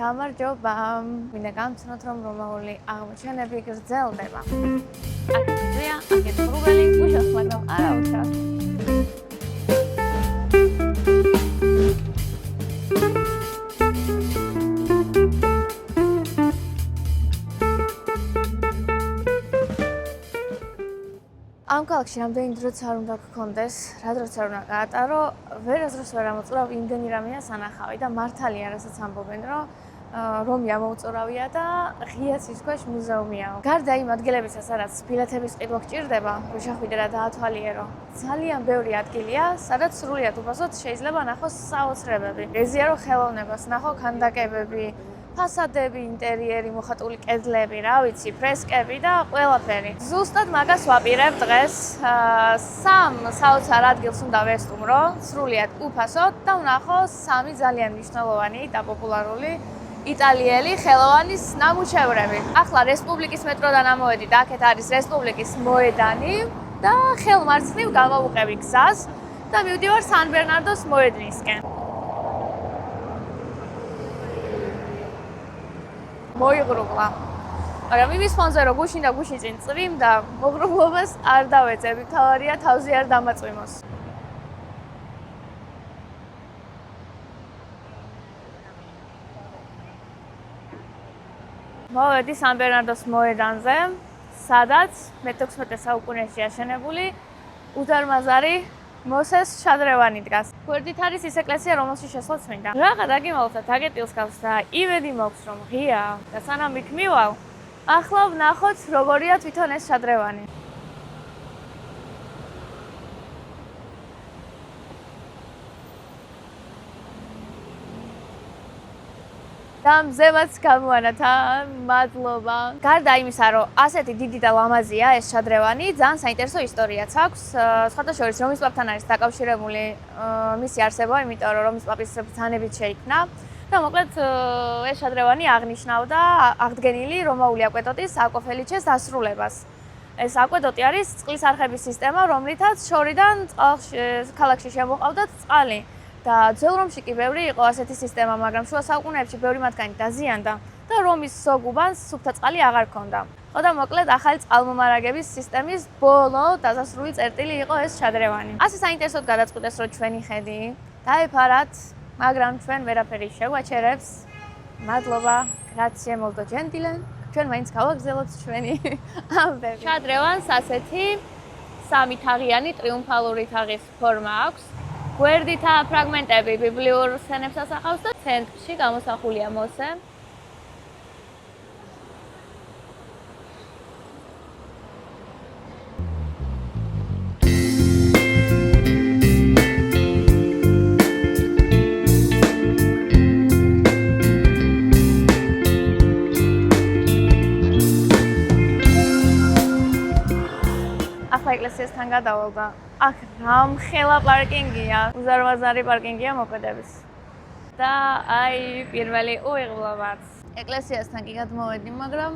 გამარჯობა. მინდა გამცნოთ, რომ რომაული აღმოჩენები გრძელდება. აქეთ მზეა, აქეთ ღრუბელი, უშავს, მაგრამ არა უშავს. ამ ქალაქში რამდენი დროც არ უნდა გქონდეს, რა დროც არ უნდა გაატარო, ვერასდროს ვერ ამოწურავ იმდენი რამეა სანახავი და მართალია, რასაც ამბობენ, რომ ამოუწურავია და ღია ცის ქვეშ მუზეუმიაო. გარდა იმ ადგილებისა, სადაც ბილეთების ყიდვა გჭირდება, რომ შეხვიდე და დაათვალიერო, ძალიან ბევრი ადგილია, სადაც სრულიად უფასოდ შეიძლება ნახოს საოცრებები. ეზიარო ხელოვნებას, ნახო ქანდაკებები, ფასადები, ინტერიერი, მოხატული კედლები, რა ვიცი, ფრესკები და ყველაფერი. ზუსტად მაგას ვაპირებ დღეს. სამ საოცარ ადგილს უნდა ვესტუმრო, სრულიად უფასოდ და ვნახო სამი ძალიან მნიშვნელოვანი და პოპულარული იტალიელი ხელოვანის ნამუშევრები. ახლა რესპუბლიკის მეტროდან ამოვედი და აქეთ არის რესპუბლიკის მოედანი და ხელმარცხნივ გამოვუყევი გზას და მივდივარ სან ბერნარდოს მოედნისკენ. მოიღრუბლა. მაგრამ იმის ფონზე რომ გუშინ და გუშინ წინ წვიმ და მოღრუბლობას არ დავეწები, თავარია თავზე არ დამაწვიმოს. მოვედი სან ბერნარდოს მოედანზე, სადაც მე-16 საუკუნეში აშენებული უდარმაზარი მოსეს შადრევანი დგას. გვერდით არის ის ეკლესია, რომელშიც შესვლა წმინდა. რაღა დაგიმალოთ აგეტილს გავს და იმედი მაქვს, რომ ღია და სანამ იქ მივალ, ახლა ვნახოთ როგორია თვითონ ეს შადრევანი. და მზემაც გამოანათა, მადლობა. გარდა იმისა, რომ ასეთი დიდი და ლამაზია ეს შადრევანი, ძალიან საინტერესო ისტორიაც აქვს. სხვადასხვა რომის პაპთან არის დაკავშირებული მისი არსება, იმიტომ რომ რომის პაპის ბრძანებით შეიქმნა. და მოკლედ ეს შადრევანი აღნიშნავდა აღდგენილი რომაული აკვედოტის აკოფელიჩეს დასრულებას. ეს აკვედოტი არის წყლის არხების სისტემა, რომლითაც შორიდან ქალაქში შემოყავდათ წყალი. და ძველ რომში კი ბევრი იყო ასეთი სისტემა, მაგრამ შუა საუკუნეებში ბევრი მათგანი დაზიანდა და რომის ზოგ უბანს სუფთა წყალი აღარ ჰქონდა. ხო და მოკლედ ახალი წყალმომარაგების სისტემის ბოლო დასასრული წერტილი იყო ეს შადრევანი. ასე საინტერესოდ გადაწყვიტეს, რომ ჩვენი ხედი დაეფარათ, მაგრამ ჩვენ ვერაფერი შევაჩერებს. მადლობა, grazie molto gentile. ჩვენ მაინც გავაგზავნოთ ჩვენი ამბები. შადრევანს ასეთი სამი თაღიანი ტრიუმფალური თაღის ფორმა აქვს. გვერდითა ფრაგმენტები ბიბლიურ სცენებს ასახავს და ცენტრში გამოსახულია მოსე. ახლა ეკლესიასთან გადავალ და აქ რამხელა პარკინგია, უზარმაზარი პარკინგია მოქმედების. და აი პირველი უიღბლობაც. ეკლესიასთან კი გადმოვედი, მაგრამ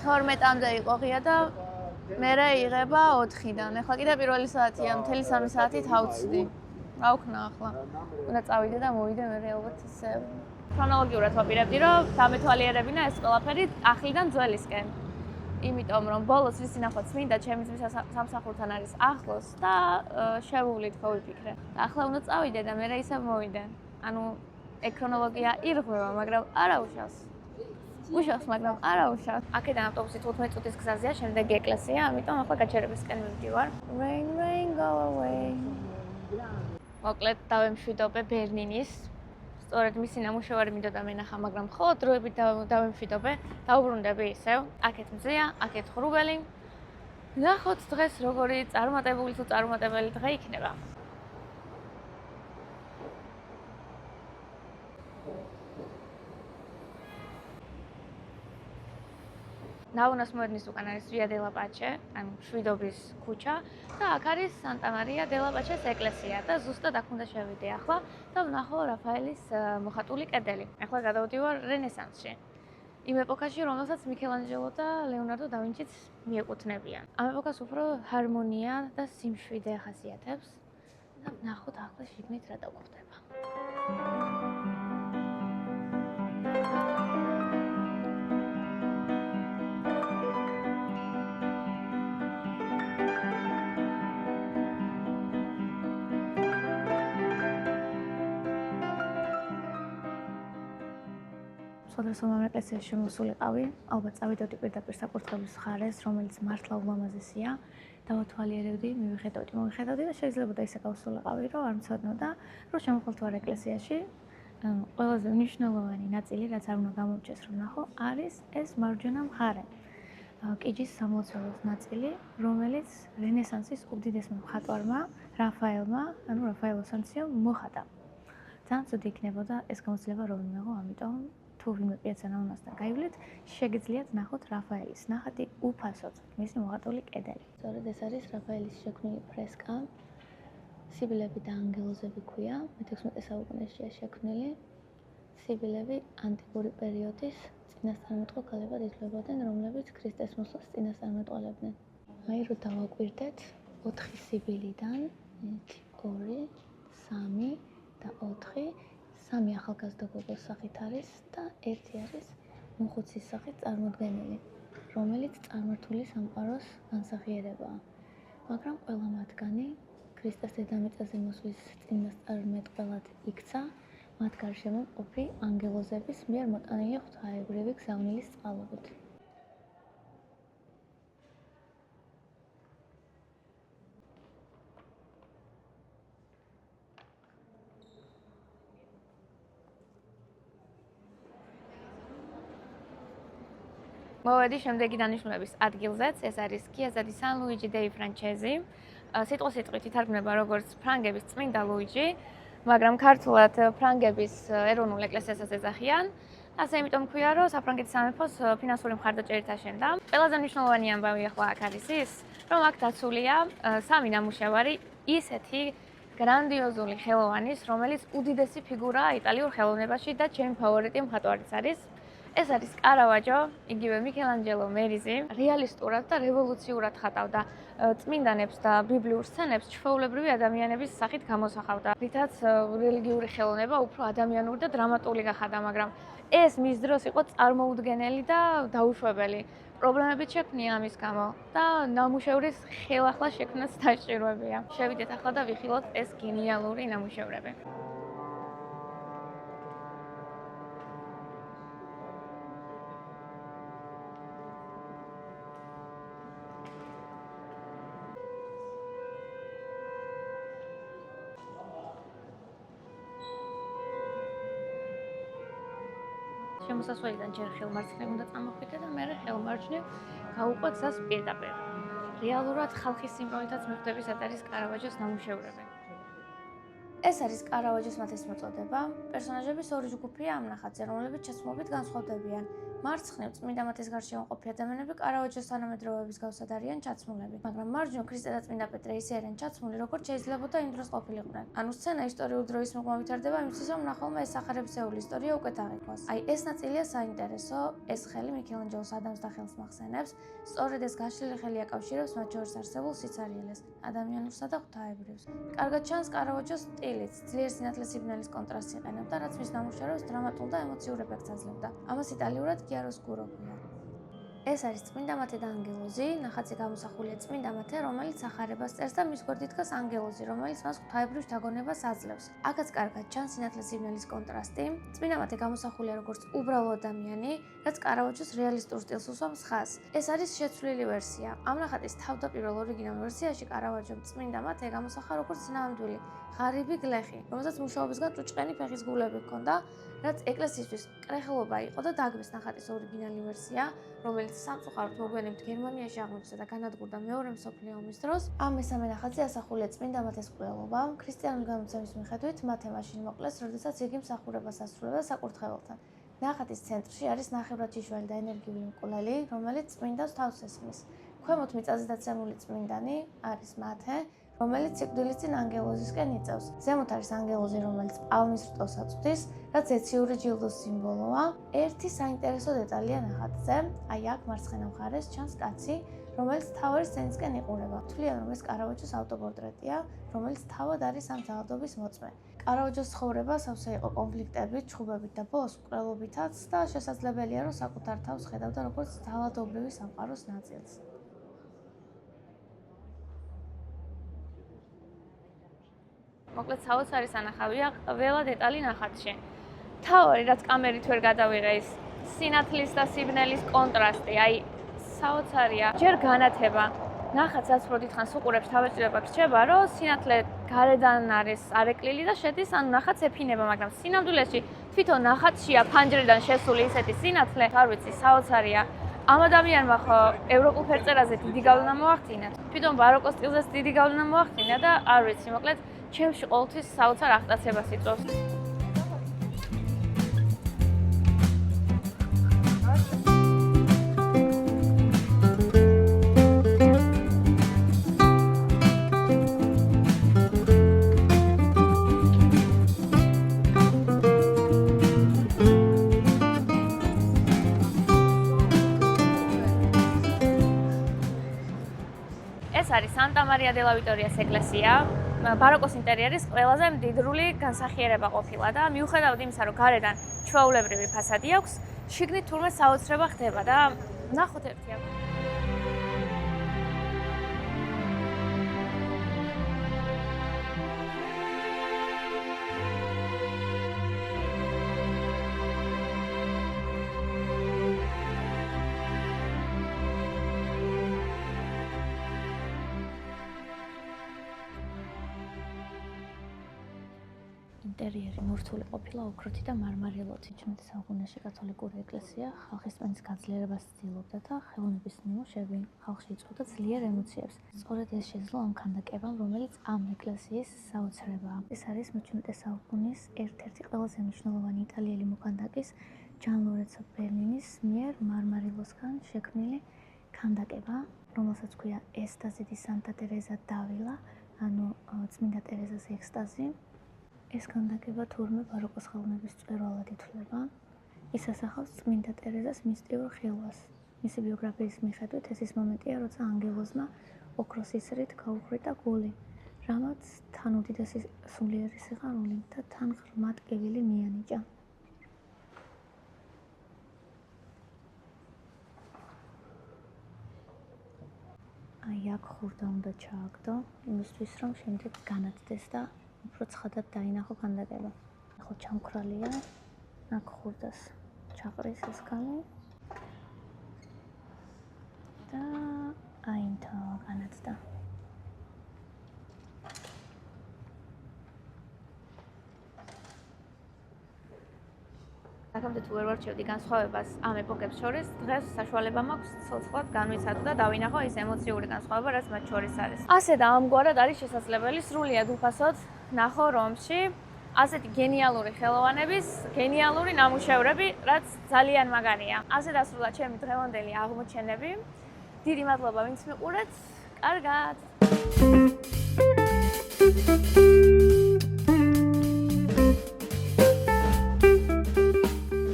12-მდე იყო ღია და მერე იღება 4-დან. ახლა კიდე პირველი საათია, მთელი 3 საათი თავცდი. რა ვქნა ახლა? უნდა წავიდე და მოვიდე მერე ალბათ ისე. ქრონოლოგიურად ვაპირებდი, რომ დამეთვალიერებინა ეს ყველაფერი ახლიდან ძველისკენ. იმიტომ რომ ბოლოს რის ნახვაც მინდა ჩემი ძმის სამსახურთან არის ახლოს და შევუვლით ხო ვიფიქრე. და ახლა უნდა წავიდე და მერე ისევ მოვიდე. ანუ ქრონოლოგია ირღვევა, მაგრამ არა უშავს. უშავს, მაგრამ არა უშავს. აქედან ავტობუსით 15 წუთის გზაზეა შემდეგი ეკლესია, ამიტომ ახლა გაჩერებისკენ მივდივარ. Rain, rain, go away. მოკლედ დავემშვიდობე ბერლინის. სწორედ მისი ნამუშევარი მინდოდა მენახა, მაგრამ ხო დროებით დავემშვიდობე, დაუბრუნდები ისევ. აქეთ მზეა, აქეთ ღრუბელი. ნახოთ დღეს როგორი წარმატებული თუ წარმატებელი დღე იქნება. ნაუნას მოედნის უკან არის ვია დე ლა პაჩე, ანუ მშვიდობის ქუჩა და აქ არის სანტა მარია დე ლა პაჩეს ეკლესია და ზუსტად აქ უნდა შევიდე ახლა და ვნახო რაფაელის მოხატული კედელი. ახლა გადავდივარ რენესანსში. იმ ეპოქაში, რომელსაც მიქელანჯელო და ლეონარდო და ვინჩიც მიეკუთვნებიან. ამ ეპოქას უფრო ჰარმონია და სიმშვიდე ახასიათებს და ვნახოთ ახლა შიგნით რა დაგვხდება. სხვადასხვა მამაკაცებს შემოსულიყავი, ალბათ წავიდოდი პირდაპირ საკურთხევლის მხარეს, რომელიც მართლა ულამაზესია. დავათვალიერებდი, მივიხედავდი და შეიძლებოდა ისე გავსულიყავი, რომ არ მცოდნოდა, რომ შემოხვალთ ვარ ეკლესიაში. ყველაზე მნიშვნელოვანი ნაწილი, რაც არ უნდა გამომჩეს, რომ ნახო, არის ეს მარჯვენა მხარე. კიჯის სამლოცველოს ნაწილი, რომელიც რენესანსის უდიდესმა მხატვარმა, რაფაელმა, რაფაელ ოსანციომ მოხატა. ძალიან ცუდი იქნებოდა ეს გამოცდილება რომ მივიღო, ამიტომ თუ ვინმე პიაცანა უნასთან გაივლით, შეგიძლიათ ნახოთ რაფაელის ნახატი უფასოდ, მისი მოხატული კედელი. სწორედ ეს არის რაფაელის შექმნილი ფრესკა. სიბილები და ანგელოზები ქვია, მე-16 საუკუნეშია შექმნილი. სიბილები ანტიკური პერიოდის წინასწარმეტყველო ქალებად ითვლებოდნენ, რომლებიც ქრისტეს მოსვლას წინასწარმეტყველებდნენ. აი რო დავაკვირდეთ 4 სიბილიდან 1, 2, 3 და 4, 3 ახალგაზრდა გოგოს სახით არის და 1 არის მოხუცის სახით წარმოდგენილი, რომელიც წარმართული სამყაროს განსახიერებაა. მაგრამ ყველა მათგანი ქრისტეს დედამიწაზე მოსვლის წინასწარმეტყველად იქცა, მათ გარშემო მყოფი ანგელოზების მიერ მოტანილი ღვთაებრივი გზავნილის წყალობით. მოვედი შემდეგი დანიშნულების ადგილზეც, ეს არის Chiesa di San Luigi dei Francesi. სიტყვით ითარგმნება როგორც ფრანგების წმინდა ლუიჯი, მაგრამ ქართულად ფრანგების ეროვნულ ეკლესიასაც ეძახიან. ასე იმიტომ ქვია, რომ საფრანგეთის სამეფოს ფინანსური მხარდაჭერით აშენდა. ყველაზე მნიშვნელოვანი ამბავი ახლა აქ არის ის, რომ აქ დაცულია 3 ნამუშევარი ისეთი გრანდიოზული ხელოვანის, რომელიც უდიდესი ფიგურაა იტალიურ ხელოვნებაში და ჩემი ფავორიტი მხატვარიც არის. ეს არის კარავაჯო, იგივე მიქელანჯელო მერიზი, რეალისტურად და რევოლუციურად ხატავდა წმინდანებს და ბიბლიურ სცენებს ჩვეულებრივი ადამიანების სახით გამოსახავდა. რითაც რელიგიური ხელოვნება უფრო ადამიანური და დრამატული გახადა, მაგრამ ეს მის დროს იყო წარმოუდგენელი და დაუშვებელი. პრობლემებიც შექმნია ამის გამო და ნამუშევრის ხელახლა შექმნას დაჭიროებია. შევიდეთ ახლა და ვიხილოთ ეს გენიალური ნამუშევრები. შემოსასვლელიდან ჯერ ხელმარცხნივ უნდა წამოხვიდე და მერე ხელმარჯვნივ გაუყვეთ გზას პირდაპირ. რეალურად ხალხის სიმრავლითაც მიხვდებით, ეს არის კარავაჯოს ნამუშევრები. ეს არის კარავაჯოს ნათესმოწოდება. პერსონაჟების ორი ჯგუფია ამ ნახატზე, რომლებიც ჩაცმულობით განსხვავდებიან. მარცხნივ წმინდა მათეს გარშემო მყოფი ადამიანები კარავაჯოს თანამედროვეების გავსად არიან ჩაცმულები, მაგრამ მარჯვნივ ქრისტე და წმინდა პეტრე ისე არიან ჩაცმული, როგორც შეიძლებოდა იმ დროს ყოფილიყვნენ. ანუ სცენა ისტორიული დროის მიღმა ვითარდება იმისთვის, რომ მნახველმა ეს სახარებისეული ისტორია უკეთ აღიქვას. აი ეს ნაწილია საინტერესო, ეს ხელი მიქელანჯელოს ადამიანს და ხელს მახსენებს, სწორედ ეს გაშლილი ხელი აკავშირებს მათ შორის არსებულ სიცარიელეს, ადამიანურსა და ღვთაებრივს. კარგად ჩანს კარავაჯოს სტილიც, ძლიერ სინათლე-სიბნელის კონტრასტს იყენებდა, რაც მის ნამუშევრებს დრამატულ და ემოციურ ეფექტს აძლევდა. ამას იტალიურად chiaroscuro ქვია. ეს არის წმინდა მათე და ანგელოზი, ნახატზე გამოსახულია წმინდა მათე, რომელიც სახარებას წერს და მის გვერდით დგას ანგელოზი, რომელიც მას ღვთაებრივ შთაგონებას აძლევს. აქაც კარგად ჩანს სინათლე-სიბნელის კონტრასტი. წმინდა მათე გამოსახულია როგორც უბრალო ადამიანი, რაც კარავაჯოს რეალისტურ სტილს უსვამს ხაზს. ეს არის შეცვლილი ვერსია. ამ ნახატის თავდაპირველ ორიგინალ ვერსიაში კარავაჯომ წმინდა მათე გამოსახა როგორც ნამდვილი ღარიბი გლეხი, რომელსაც მუშაობისგან ჭუჭყენი ფეხის გულები ჰქონდა, რაც ეკლესიისთვის კრეხელობა იყო და დაგმეს ნახატის ორიგინალი ვერსია, რომელიც სამწუხაროდ მოგვიანებით გერმანიაში აღმოჩნდა და განადგურდა მეორე მსოფლიო ომის დროს. ამ მესამე ნახატზე ასახულია წმინდა მათეს მკვლელობა. ქრისტიანული გამოცემის მიხედვით მათე მაშინ მოკლეს, როდესაც იგი მსახურებას ასრულებდა საკურთხეველთან. ნახატის ცენტრში არის ნახევრად ჯიშველი და ენერგიული მკვლელი, რომელიც წმინდას თავს ესმის. ქვემოთ მიწაზე დაცემული წმინდანი არის მათე, რომელიც სიკვდილის წინ ანგელოზისკენ იწევს. ზემოთ არის ანგელოზი, რომელიც პალმის რტოს აწვდის, რაც ეციური ჯილდოს სიმბოლოა. ერთი საინტერესო დეტალია ნახატზე, აი აქ მარცხენა მხარეს ჩანს კაცი, რომელიც თავის სცენისკენ იყურება. თვლიან, რომ ეს კარავაჯოს ავტოპორტრეტია, რომელიც თავად არის ამ ძალადობის მოწმე. კარავაჯოს ცხოვრება სავსე იყო კონფლიქტებით, ჩხუბებით და ბოლოს მკვლელობითაც და შესაძლებელია, რომ საკუთარ თავს ხედავდა როგორც ძალადობრივი სამყაროს ნაწილს. მოკლედ საოცარი სანახავია ყველა დეტალი ნახატში. თავი რაც კამერით ვერ გადავიღე ის სინათლის და სიბნელის კონტრასტი, აი საოცარია. ჯერ განათება. ნახატს რაც რო დიდხანს უყურებს, თავისუფლება გრჩება, რომ სინათლე გარედან არისარეკლილი და შედის, ანუ ნახატს ეფინება, მაგრამ სინამდვილეში თვითონ ნახატშია ფანჯრიდან შესული ისეთი სინათლე, არ ვიცი, საოცარია. ამ ადამიანმა ხო ევროპულ ფერწერაზე დიდი გავლენა მოახდინა. თვითონ ბაროკოს სტილზეც დიდი გავლენა მოახდინა და არ ვიცი, მოკლედ ჩემში ყოველთვის საოცარ აღტაცებას იწვევს. ეს არის Santa Maria della Vittoria's ეკლესია. ბაროკოს ინტერიერის ყველაზე მდიდრული განსახიერება ყოფილა და მიუხედავად იმისა, რომ გარედან ჩვეულებრივი ფასადი აქვს, შიგნით თურმე საოცრება ხდება და ნახოთ ერთი აქ. ინტერიერი მორთული ყოფილა ოქროთი და მარმარილოთი. 19 საუკუნეში კათოლიკური ეკლესია ხალხის წმენის გაძლიერებას ცდილობდა და ხელოვნების ნიმუშები ხალხში იწვევდა ძლიერ ემოციებს. სწორედ ეს შეძლო ამ ქანდაკებამ, რომელიც ამ ეკლესიის საოცრებაა. ეს არის 19 საუკუნის ერთ-ერთი ყველაზე მნიშვნელოვანი იტალიელი მოქანდაკის ჯან ლორენცო ბერნინის მიერ მარმარილოსგან შექმნილი ქანდაკება, რომელსაც ქვია ესტაზი დი სანტა ტერეზა დავილა, ანუ წმინდა ტერეზას ექსტაზი. ეს ქანდაკება თურმე ბაროკოს ხელოვნების მწვერვალად ითვლება. ის ასახავს წმინდა ტერეზას მისტიურ ხილვას. მისი ბიოგრაფიის მიხედვით ეს ის მომენტია, როცა ანგელოზმა ოქროს ისრით გაუხრიტა გული, რამაც თან უდიდესი სულიერი სიყვარული და თან ღრმა ტკივილი მიანიჭა. აი აქ ხურდა უნდა ჩააგდო, იმისთვის რომ შემდეგ განათდეს და უფრო ცხადად დაინახო ქანდაკება. ახლა ჩამქრალია, აქ ხურდას ჩაყრის ეს კალი და აინთო განათდა. აქამდე თუ ვერ ვარჩევდი განსხვავებას ამ ეპოქებს შორის, დღეს საშუალება მაქვს ცოცხლად განვიცადო და დავინახო ის ემოციური განსხვავება, რაც მათ შორის არის. ასე და ამგვარად არის შესაძლებელი სრულიად უფასოდ ნახო რომში ასეთი გენიალური ხელოვანების, გენიალური ნამუშევრები, რაც ძალიან მაგარია. ასე დასრულა ჩემი დღევანდელი აღმოჩენები. დიდი მადლობა ვინც მიყურეთ. კარგად.